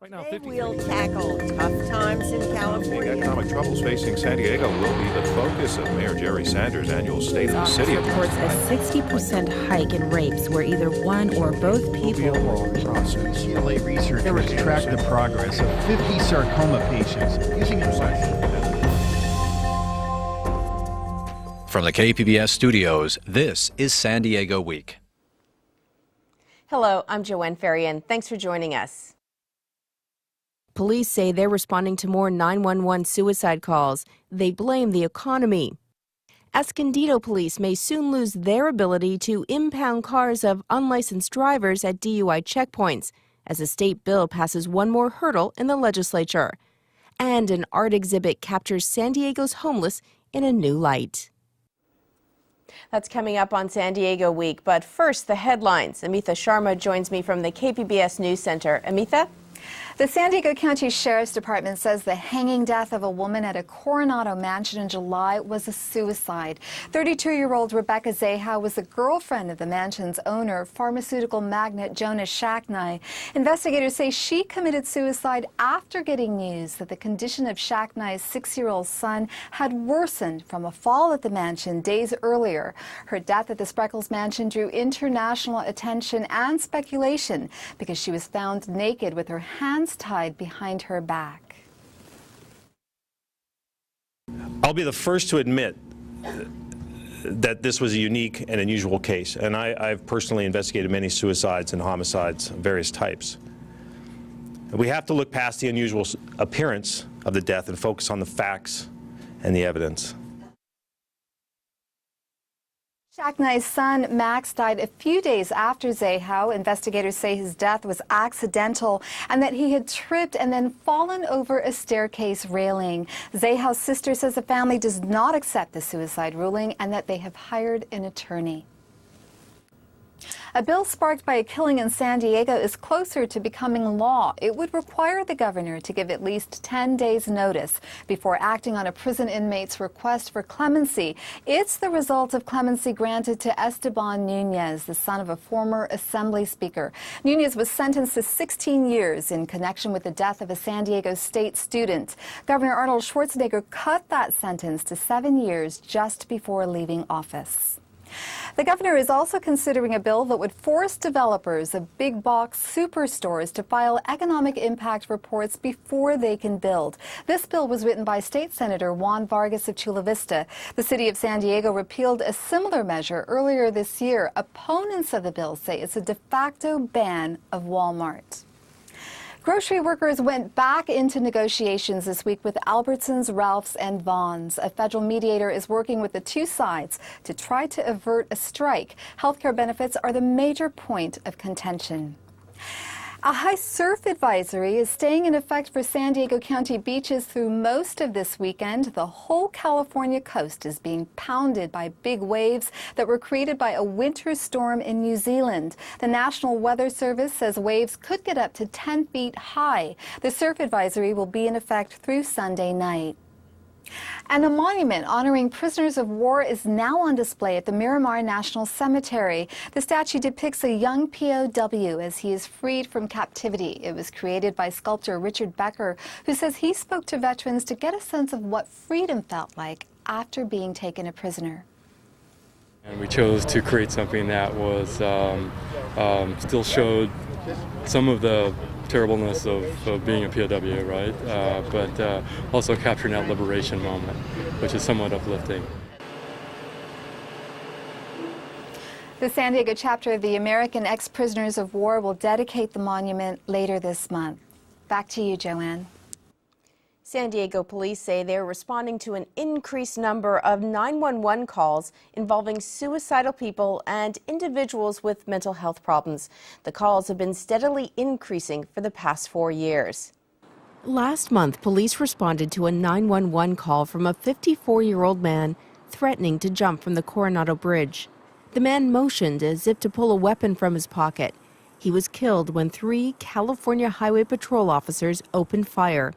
Right now, Today 50. we'll tackle tough times in The California. economic troubles facing San Diego will be the focus of Mayor Jerry Sanders' annual State of the City reports address. a 60% hike in rapes where either one or both Will be people. a long process. UCLA researchers track the progress of 50 sarcoma patients using From the KPBS studios, this is San Diego Week. Hello, I'm Joanne Ferrian. Thanks for joining us. Police say they're responding to more 911 suicide calls. They blame the economy. Escondido police may soon lose their ability to impound cars of unlicensed drivers at DUI checkpoints as a state bill passes one more hurdle in the legislature. And an art exhibit captures San Diego's homeless in a new light. That's coming up on San Diego Week. But first, the headlines. Amitha Sharma joins me from the KPBS News Center. Amitha? The San Diego County Sheriff's Department says the hanging death of a woman at a Coronado mansion in July was a suicide. 32-year-old Rebecca Zahau was the girlfriend of the mansion's owner, pharmaceutical magnate Jonas Shacknai. Investigators say she committed suicide after getting news that the condition of Shacknai's 6-year-old son had worsened from a fall at the mansion days earlier. Her death at the Spreckles mansion drew international attention and speculation because she was found naked with her hands tied behind her back. I'll be the first to admit that this was a unique and unusual case, and I've personally investigated many suicides and homicides of various types. We have to look past the unusual appearance of the death and focus on the facts and the evidence. Shacknai's son, Max, died a few days after Zahau. Investigators say his death was accidental and that he had tripped and then fallen over a staircase railing. Zahau's sister says the family does not accept the suicide ruling and that they have hired an attorney. A bill sparked by a killing in San Diego is closer to becoming law. It would require the governor to give at least 10 days' notice before acting on a prison inmate's request for clemency. It's the result of clemency granted to Esteban Nunez, the son of a former assembly speaker. Nunez was sentenced to 16 years in connection with the death of a San Diego State student. Governor Arnold Schwarzenegger cut that sentence to 7 years just before leaving office. The governor is also considering a bill that would force developers of big box superstores to file economic impact reports before they can build. This bill was written by State Senator Juan Vargas of Chula Vista. The city of San Diego repealed a similar measure earlier this year. Opponents of the bill say it's a de facto ban of Walmart. Grocery workers went back into negotiations this week with Albertsons, Ralph's, and Vons. A federal mediator is working with the two sides to try to avert a strike. Healthcare benefits are the major point of contention. A high surf advisory is staying in effect for San Diego County beaches through most of this weekend. The whole California coast is being pounded by big waves that were created by a winter storm in New Zealand. The National Weather Service says waves could get up to 10 feet high. The surf advisory will be in effect through Sunday night. And a monument honoring prisoners of war is now on display at the Miramar National Cemetery. The statue depicts a young POW as he is freed from captivity. It was created by sculptor Richard Becker, who says he spoke to veterans to get a sense of what freedom felt like after being taken a prisoner. And we chose to create something that was still showed some of the terribleness of being a POW, right? But also capturing that liberation moment, which is somewhat uplifting. The San Diego chapter of the American Ex-Prisoners of War will dedicate the monument later this month. Back to you, Joanne. San Diego police say they're responding to an increased number of 911 calls involving suicidal people and individuals with mental health problems. The calls have been steadily increasing for the past 4 years. Last month, police responded to a 911 call from a 54-year-old man threatening to jump from the Coronado Bridge. The man motioned as if to pull a weapon from his pocket. He was killed when 3 California Highway Patrol officers opened fire.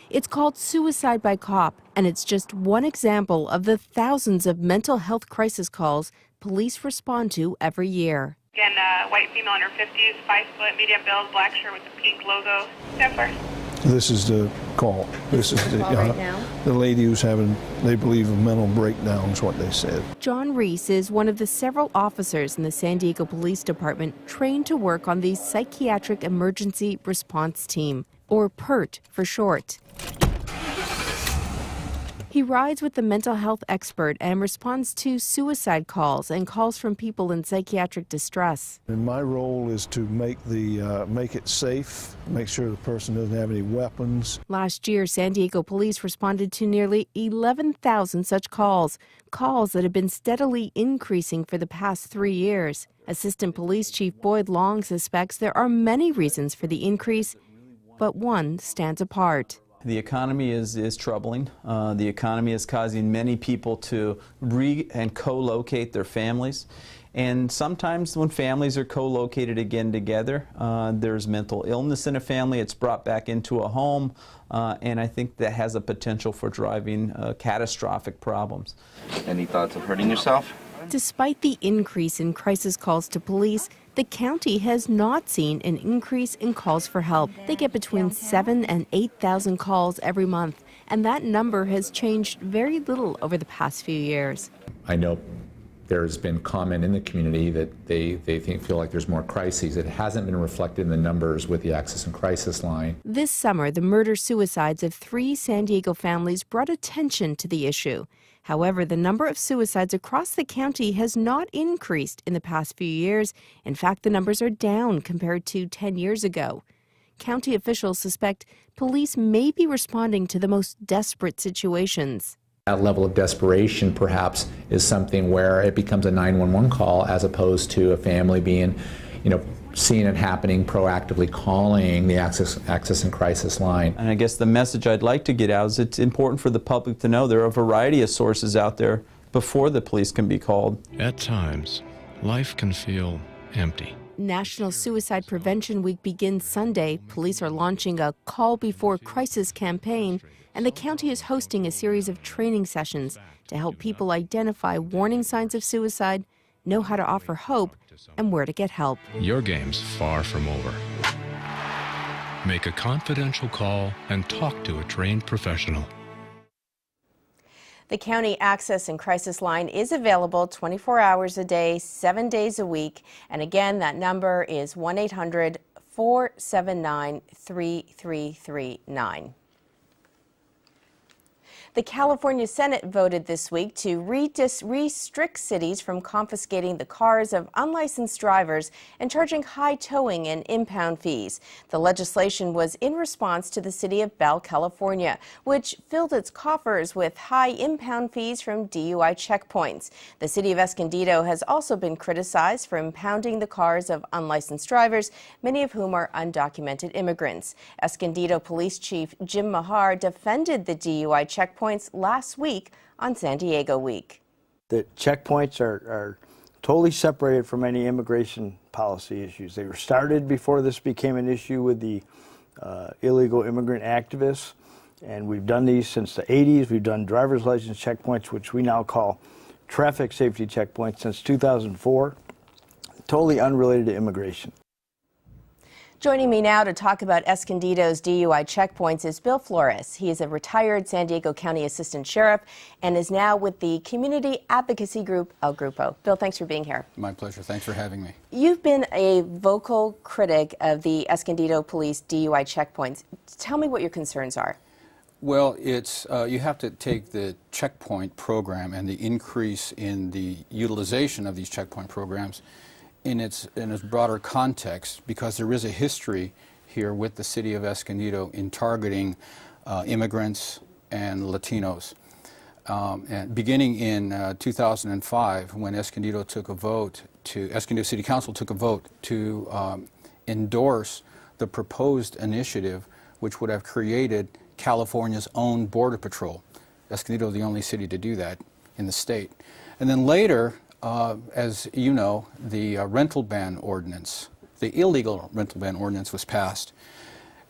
It's called Suicide by Cop, and it's just one example of the thousands of mental health crisis calls police respond to every year. Again, white female in her 50s, 5 foot, medium build, black shirt with the pink logo. Stand for. This is the call. This is the call right now? The lady who's having, they believe, a mental breakdown is what they said. John Reese is one of the several officers in the San Diego Police Department trained to work on the Psychiatric Emergency Response Team, or PERT for short. He rides with the mental health expert and responds to suicide calls and calls from people in psychiatric distress. And my role is to make it safe, make sure the person doesn't have any weapons. Last year, San Diego police responded to nearly 11,000 such calls that have been steadily increasing for the past 3 years. Assistant Police Chief Boyd Long suspects there are many reasons for the increase, but one stands apart. The economy is troubling. The economy is causing many people to and co-locate their families. And sometimes when families are co-located again together, there's mental illness in a family. It's brought back into a home. And I think that has a potential for driving catastrophic problems. Any thoughts of hurting yourself? Despite the increase in crisis calls to police, the county has not seen an increase in calls for help. They get between 7,000 and 8,000 calls every month, and that number has changed very little over the past few years. I know there's been comment in the community that they feel like there's more crises. It hasn't been reflected in the numbers with the Access and Crisis line. This summer, the murder-suicides of 3 San Diego families brought attention to the issue. However, the number of suicides across the county has not increased in the past few years. In fact, the numbers are down compared to 10 years ago. County officials suspect police may be responding to the most desperate situations. That level of desperation perhaps is something where it becomes a 911 call as opposed to a family being, seeing it happening, proactively calling the Access and Crisis line. And I guess the message I'd like to get out is it's important for the public to know there are a variety of sources out there before the police can be called. At times, life can feel empty. National Suicide Prevention Week begins Sunday. Police are launching a Call Before Crisis campaign, and the county is hosting a series of training sessions to help people identify warning signs of suicide, know how to offer hope, and where to get help. Your game's far from over. Make a confidential call and talk to a trained professional. The County Access and Crisis Line is available 24 hours a day, 7 days a week. And again, that number is 1-800-479-3339. The California Senate voted this week to restrict cities from confiscating the cars of unlicensed drivers and charging high towing and impound fees. The legislation was in response to the city of Bell, California, which filled its coffers with high impound fees from DUI checkpoints. The city of Escondido has also been criticized for impounding the cars of unlicensed drivers, many of whom are undocumented immigrants. Escondido Police Chief Jim Mahar defended the DUI checkpoints last week on San Diego Week. The checkpoints are totally separated from any immigration policy issues. They were started before this became an issue with the illegal immigrant activists, and we've done these since the 80s. We've done driver's license checkpoints, which we now call traffic safety checkpoints, since 2004, totally unrelated to immigration. Joining me now to talk about Escondido's DUI checkpoints is Bill Flores. He is a retired San Diego County Assistant Sheriff and is now with the community advocacy group El Grupo. Bill, thanks for being here. My pleasure. Thanks for having me. You've been a vocal critic of the Escondido Police DUI checkpoints. Tell me what your concerns are. Well, it's you have to take the checkpoint program and the increase in the utilization of these checkpoint programs in its broader context, because there is a history here with the city of Escondido in targeting immigrants and Latinos. And beginning in 2005, when Escondido City Council took a vote to endorse the proposed initiative, which would have created California's own Border Patrol. Escondido, the only city to do that in the state. And then later, as you know, the rental ban ordinance, the illegal rental ban ordinance, was passed.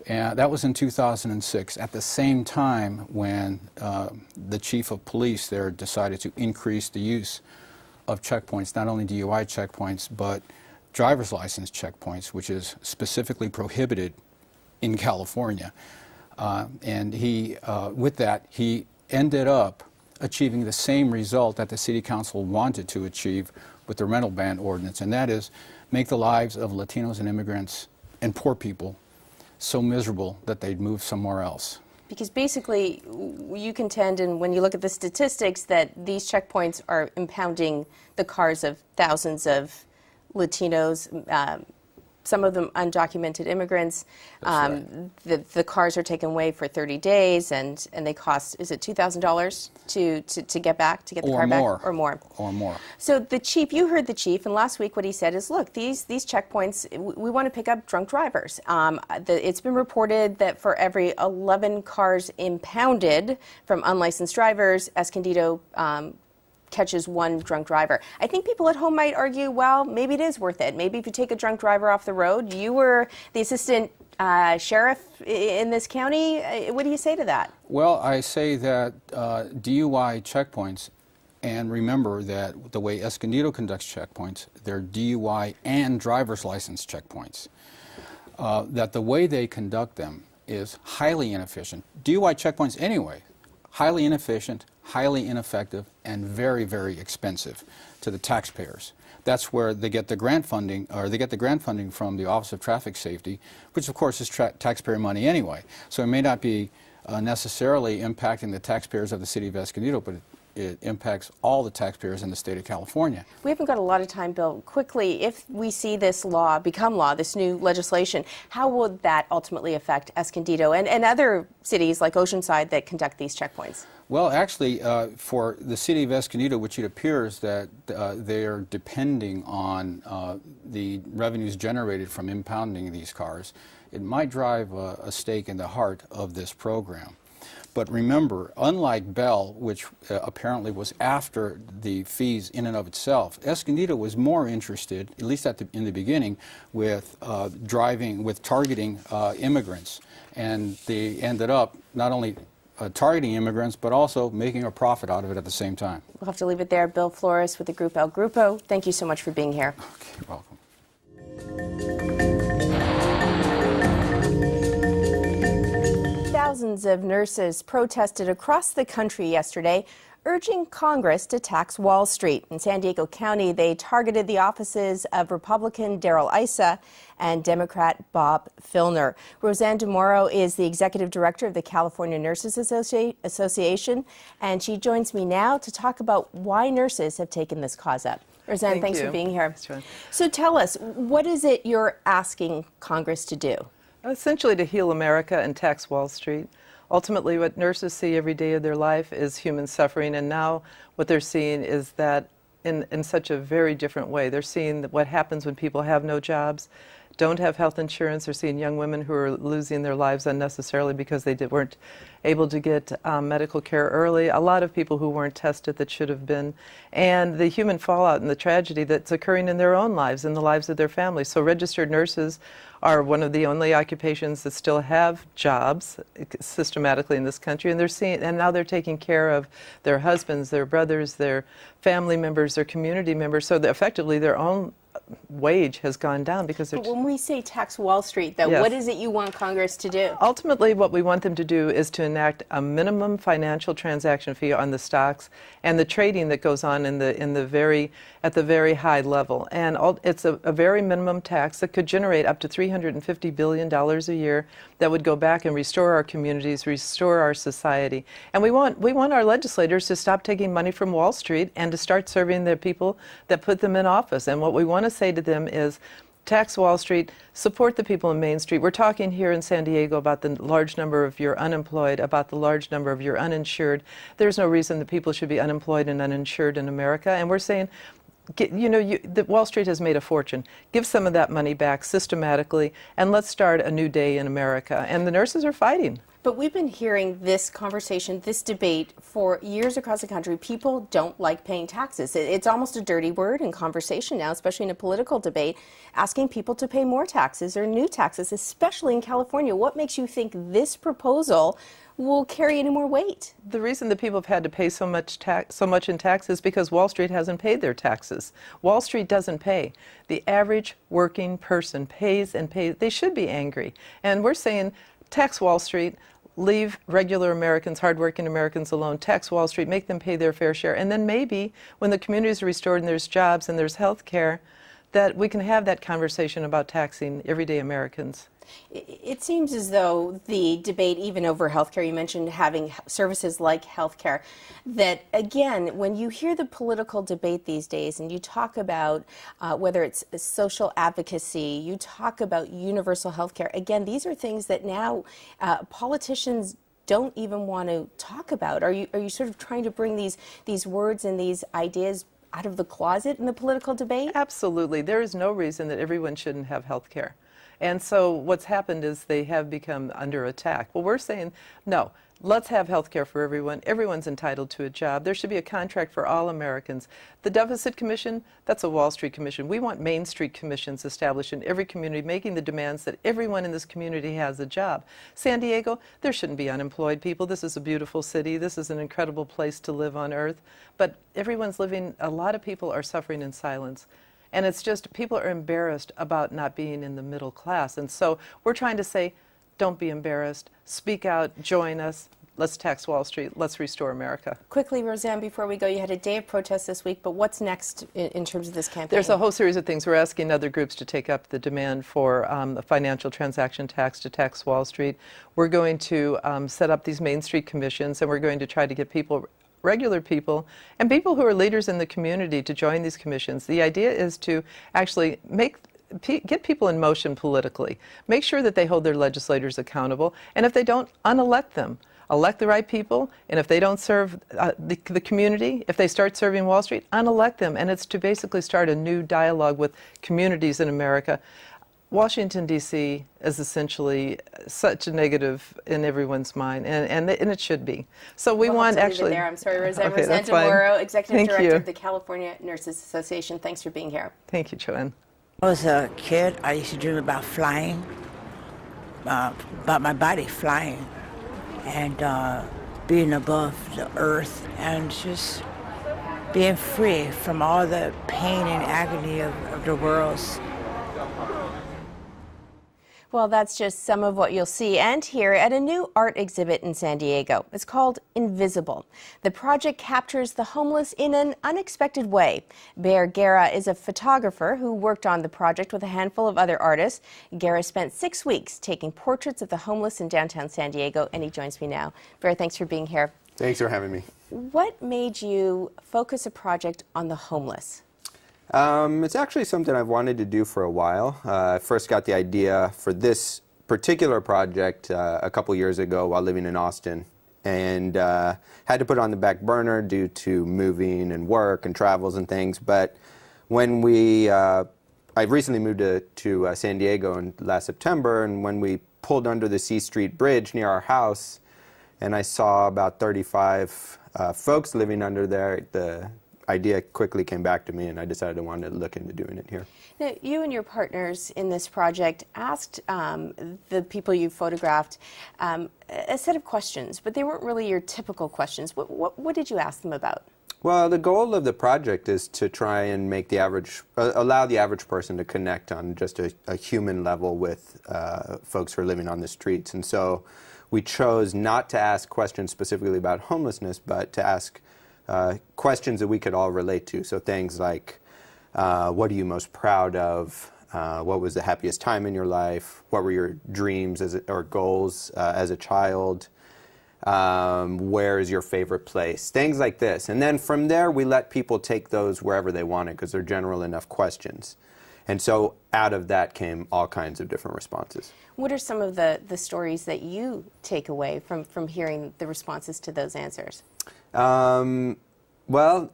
And that was in 2006, at the same time when the chief of police there decided to increase the use of checkpoints, not only DUI checkpoints, but driver's license checkpoints, which is specifically prohibited in California. And he, with that, he ended up achieving the same result that the City Council wanted to achieve with the rental ban ordinance, and that is make the lives of Latinos and immigrants and poor people so miserable that they'd move somewhere else. Because basically, you contend, and when you look at the statistics, that these checkpoints are impounding the cars of thousands of Latinos, some of them undocumented immigrants. Right. The cars are taken away for 30 days, and they cost, is it $2,000 to get back, to get the car back? Or more. Or more. So the chief, you heard the chief, and last week what he said is, look, these checkpoints, we want to pick up drunk drivers. It's been reported that for every 11 cars impounded from unlicensed drivers, Escondido catches one drunk driver. I think people at home might argue, well, maybe it is worth it. Maybe if you take a drunk driver off the road, you were the assistant sheriff in this county. What do you say to that? Well, I say that DUI checkpoints, and remember that the way Escondido conducts checkpoints, they're DUI and driver's license checkpoints. That the way they conduct them is highly inefficient. DUI checkpoints anyway, highly inefficient, highly ineffective, and very, very expensive to the taxpayers. That's where they get the grant funding, or they get the grant funding from the Office of Traffic Safety, which of course is taxpayer money anyway. So it may not be necessarily impacting the taxpayers of the city of Escondido, but it impacts all the taxpayers in the state of California. We haven't got a lot of time, Bill. Quickly, if we see this law become law, this new legislation, how will that ultimately affect Escondido and other cities like Oceanside that conduct these checkpoints? Well, actually, for the city of Escondido, which it appears that they are depending on the revenues generated from impounding these cars, it might drive a stake in the heart of this program. But remember, unlike Bell, which apparently was after the fees in and of itself, Escondido was more interested, at least in the beginning, with targeting immigrants. And they ended up not only targeting immigrants, but also making a profit out of it at the same time. We'll have to leave it there. Bill Flores with the group El Grupo, thank you so much for being here. Okay, you're welcome. Thousands of nurses protested across the country yesterday, urging Congress to tax Wall Street. In San Diego County, they targeted the offices of Republican Darrell Issa and Democrat Bob Filner. Roseanne DeMoro is the executive director of the California Nurses Association, and she joins me now to talk about why nurses have taken this cause up. Roseanne, thanks for being here. So tell us, what is it you're asking Congress to do? Essentially to heal America and tax Wall Street. Ultimately, what nurses see every day of their life is human suffering, and now what they're seeing is that in such a very different way. They're seeing what happens when people have no jobs, don't have health insurance. They're seeing young women who are losing their lives unnecessarily because they weren't able to get medical care early. A lot of people who weren't tested that should have been. And the human fallout and the tragedy that's occurring in their own lives, in the lives of their families. So registered nurses are one of the only occupations that still have jobs systematically in this country, and now they're taking care of their husbands, their brothers, their family members, their community members, so that effectively their own wage has gone down because they're... But when we say tax Wall Street, though, what is it you want Congress to do? Ultimately, what we want them to do is to enact a minimum financial transaction fee on the stocks and the trading that goes on at the very high level. And it's a very minimum tax that could generate up to $350 billion a year that would go back and restore our communities, restore our society. And we want our legislators to stop taking money from Wall Street and to start serving the people that put them in office. And what we want to say to them is, tax Wall Street, support the people in Main Street. We're talking here in San Diego about the large number of your unemployed, about the large number of your uninsured. There's no reason that people should be unemployed and uninsured in America. And we're saying, Wall Street has made a fortune. Give some of that money back systematically, and let's start a new day in America. And the nurses are fighting. But we've been hearing this conversation, this debate for years across the country. People don't like paying taxes. It's almost a dirty word in conversation now, especially in a political debate, asking people to pay more taxes or new taxes, especially in California. What makes you think this proposal will carry any more weight? The reason that people have had to pay so much in taxes is because Wall Street hasn't paid their taxes. Wall Street doesn't pay. The average working person pays and pays. They should be angry. And we're saying, tax Wall Street, leave regular Americans, hardworking Americans alone, tax Wall Street, make them pay their fair share. And then maybe when the communities are restored and there's jobs and there's health care, that we can have that conversation about taxing everyday Americans. It seems as though the debate, even over healthcare, you mentioned having services like healthcare, that again, when you hear the political debate these days and you talk about whether it's social advocacy, you talk about universal healthcare, again, these are things that now politicians don't even want to talk about. Are you sort of trying to bring these words and these ideas out of the closet in the political debate? Absolutely. There is no reason that everyone shouldn't have health care. And so what's happened is they have become under attack. Well, we're saying, no, let's have health care for everyone. Everyone's entitled to a job. There should be a contract for all Americans. The Deficit Commission, that's a Wall Street commission. We want Main Street commissions established in every community, making the demands that everyone in this community has a job. San Diego, there shouldn't be unemployed people. This is a beautiful city. This is an incredible place to live on earth. But everyone's living, a lot of people are suffering in silence. And it's just, people are embarrassed about not being in the middle class. And so we're trying to say, don't be embarrassed. Speak out, join us. Let's tax Wall Street. Let's restore America. Quickly, Roseanne, before we go, you had a day of protest this week, but what's next in terms of this campaign? There's a whole series of things. We're asking other groups to take up the demand for a financial transaction tax to tax Wall Street. We're going to set up these Main Street commissions, and we're going to try to get people, regular people, and people who are leaders in the community to join these commissions. The idea is to actually get people in motion politically. Make sure that they hold their legislators accountable, and if they don't, unelect them. Elect the right people, and if they don't serve the community, if they start serving Wall Street, unelect them. And it's to basically start a new dialogue with communities in America. Washington, D.C. is essentially such a negative in everyone's mind, and it should be. So we want actually... I'm sorry, Roseanne. Okay, Roseanne DeMoro, Executive Director of the you. California Nurses Association. Thanks for being here. Thank you, Joanne. When I was a kid, I used to dream about flying, about my body flying, and being above the earth, and just being free from all the pain and agony of the world's. Well, that's just some of what you'll see and hear at a new art exhibit in San Diego. It's called Invisible. The project captures the homeless in an unexpected way. Bear Guerra is a photographer who worked on the project with a handful of other artists. Guerra spent 6 weeks taking portraits of the homeless in downtown San Diego, and he joins me now. Bear, thanks for being here. Thanks for having me. What made you focus a project on the homeless? It's actually something I've wanted to do for a while. I first got the idea for this particular project a couple years ago while living in Austin, and had to put it on the back burner due to moving and work and travels and things. But when I recently moved to San Diego in last September, and when we pulled under the C Street Bridge near our house, and I saw about 35 folks living under there, the idea quickly came back to me, and I decided I wanted to look into doing it here. Now, you and your partners in this project asked the people you photographed a set of questions, but they weren't really your typical questions. What did you ask them about? Well, the goal of the project is to try and make allow the average person to connect on just a human level with folks who are living on the streets. And so we chose not to ask questions specifically about homelessness, but to ask questions that we could all relate to. So things like, what are you most proud of? What was the happiest time in your life? What were your dreams or goals as a child? Where is your favorite place? Things like this. And then from there, we let people take those wherever they wanted because they're general enough questions. And so out of that came all kinds of different responses. What are some of the stories that you take away from hearing the responses to those answers? Well,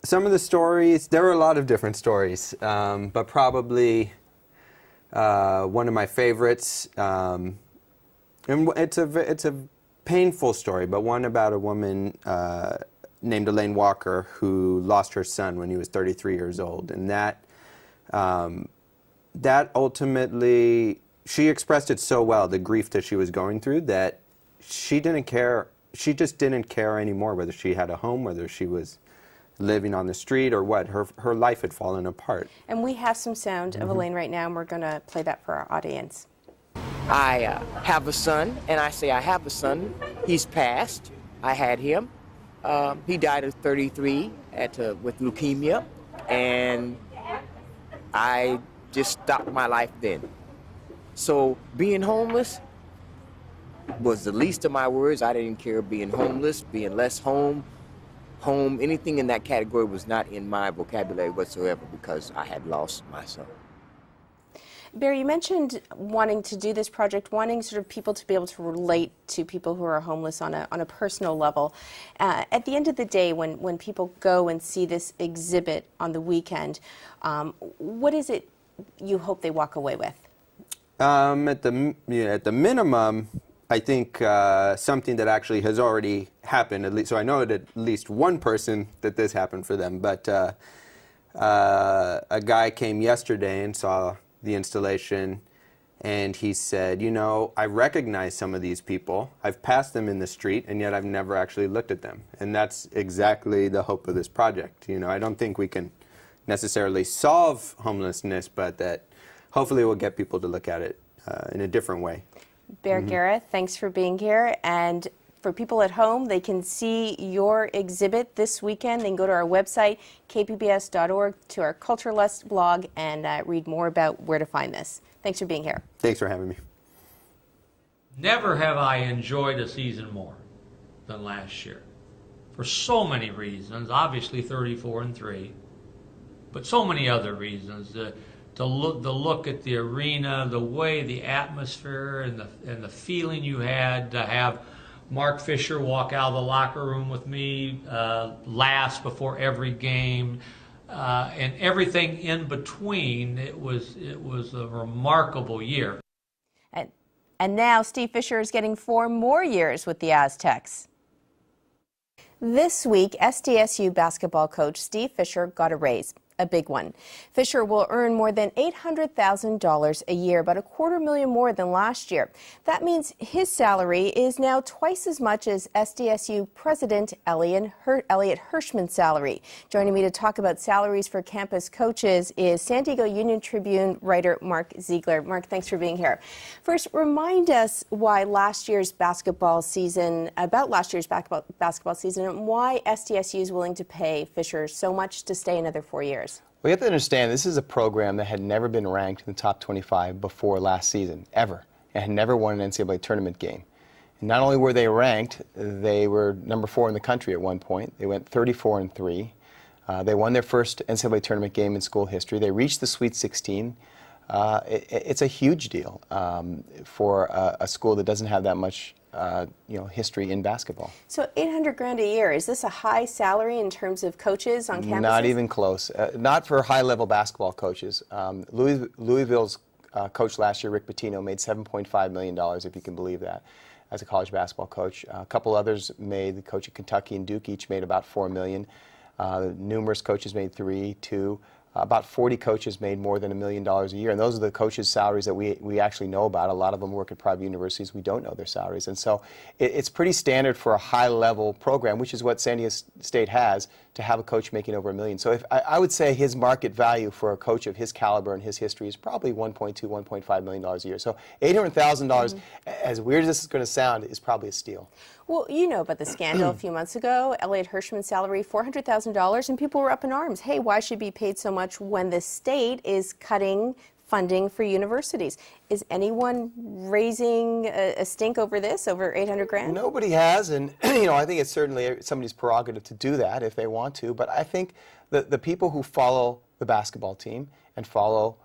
some of the stories, there were a lot of different stories, but probably one of my favorites And it's a painful story, but one about a woman named Elaine Walker who lost her son when he was 33 years old, and that ultimately, she expressed it so well, the grief that she was going through, that she didn't care. She just didn't care anymore whether she had a home, whether she was living on the street or what. Her life had fallen apart. And we have some sound of Elaine right now, and we're going to play that for our audience. I have a son, and I say I have a son. He's passed. I had him. He died at 33 with leukemia, and I just stopped my life then. So being homeless was the least of my worries. I didn't care being homeless, being less home, anything in that category was not in my vocabulary whatsoever because I had lost my son. Barry, you mentioned wanting to do this project, wanting sort of people to be able to relate to people who are homeless on a personal level. At the end of the day, when people go and see this exhibit on the weekend, what is it you hope they walk away with? At the minimum, I think something that actually has already happened, at least, so I know that at least one person that this happened for them, but a guy came yesterday and saw the installation, and he said, you know, I recognize some of these people. I've passed them in the street, and yet I've never actually looked at them. And that's exactly the hope of this project. You know, I don't think we can necessarily solve homelessness, but that hopefully we'll get people to look at it in a different way. Bear Garrett, thanks for being here. And for people at home, they can see your exhibit this weekend. They can go to our website, kpbs.org, to our Culture Lust blog, and read more about where to find this. Thanks for being here. Thanks for having me. Never have I enjoyed a season more than last year. For so many reasons, obviously 34-3, but so many other reasons. The look at the arena, the way, the atmosphere, and the feeling you had to have Mark Fisher walk out of the locker room with me last before every game, and everything in between. It was a remarkable year. And now Steve Fisher is getting 4 more years with the Aztecs. This week, SDSU basketball coach Steve Fisher got a raise. A big one. Fisher will earn more than $800,000 a year, about $250,000 more than last year. That means his salary is now twice as much as SDSU President Elliot Hirschman's salary. Joining me to talk about salaries for campus coaches is San Diego Union Tribune writer Mark Ziegler. Mark, thanks for being here. First, remind us why last year's basketball season, and why SDSU is willing to pay Fisher so much to stay another 4 years. Well, you have to understand, this is a program that had never been ranked in the top 25 before last season, ever. It had never won an NCAA tournament game. And not only were they ranked, they were number 4 in the country at one point. They went 34-3. They won their first NCAA tournament game in school history. They reached the Sweet 16. It's a huge deal for a school that doesn't have that much history in basketball. So $800,000 a year, is this a high salary in terms of coaches on campuses? Not even close. Not for high-level basketball coaches. Louisville's coach last year, Rick Pitino, made $7.5 million, if you can believe that, as a college basketball coach. A couple others made, the coach at Kentucky and Duke each made about $4 million. Numerous coaches made 3, 2. About 40 coaches made more than $1 million a year, and those are the coaches' salaries that we actually know about. A lot of them work at private universities. We don't know their salaries, and so it's pretty standard for a high-level program, which is what San Diego State has, to have a coach making over $1 million. So I would say his market value for a coach of his caliber and his history is probably $1.2, $1.5 million a year. So $800,000, as weird as this is going to sound, is probably a steal. Well, you know about the scandal a few months ago. Elliot Hirschman's salary, $400,000, and people were up in arms. Hey, why should he be paid so much when the state is cutting funding for universities? Is anyone raising a stink over this, over $800,000? Nobody has, and I think it's certainly somebody's prerogative to do that if they want to. But I think the people who follow the basketball team and follow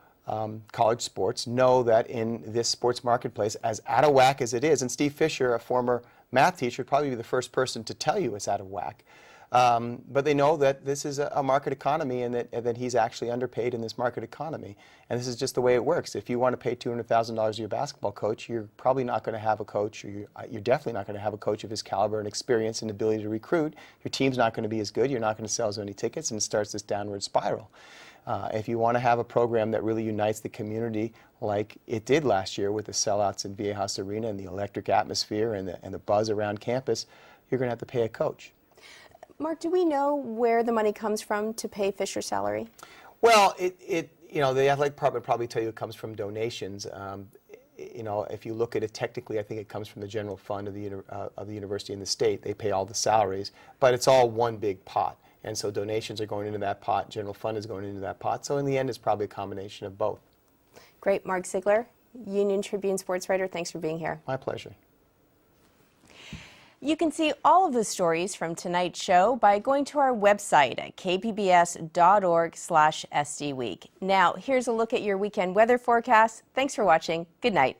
college sports know that in this sports marketplace, as out of whack as it is, and Steve Fisher, a former math teacher, would probably be the first person to tell you it's out of whack. But they know that this is a market economy and that he's actually underpaid in this market economy. And this is just the way it works. If you want to pay $200,000 to your basketball coach, you're probably not going to have a coach, or you're definitely not going to have a coach of his caliber and experience and ability to recruit. Your team's not going to be as good. You're not going to sell as many tickets, and it starts this downward spiral. If you want to have a program that really unites the community like it did last year with the sellouts in Viejas Arena and the electric atmosphere and the buzz around campus, you're going to have to pay a coach. Mark, do we know where the money comes from to pay Fisher's salary? Well, the athletic department probably tell you it comes from donations. If you look at it technically, I think it comes from the general fund of the university and the state. They pay all the salaries, but it's all one big pot. And so donations are going into that pot, general fund is going into that pot. So in the end, it's probably a combination of both. Great. Mark Ziegler, Union Tribune sports writer, thanks for being here. My pleasure. You can see all of the stories from tonight's show by going to our website at kpbs.org/SDweek. Now, here's a look at your weekend weather forecast. Thanks for watching. Good night.